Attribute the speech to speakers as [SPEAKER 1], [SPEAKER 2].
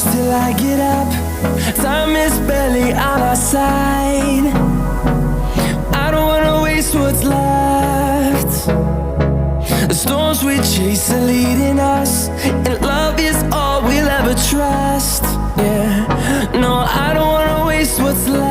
[SPEAKER 1] close till I get up. Time is barely on our side. I don't wanna waste what's left. The storms we chase are leading us, and love is all we'll ever trust. Yeah, no, I don't wanna waste what's left.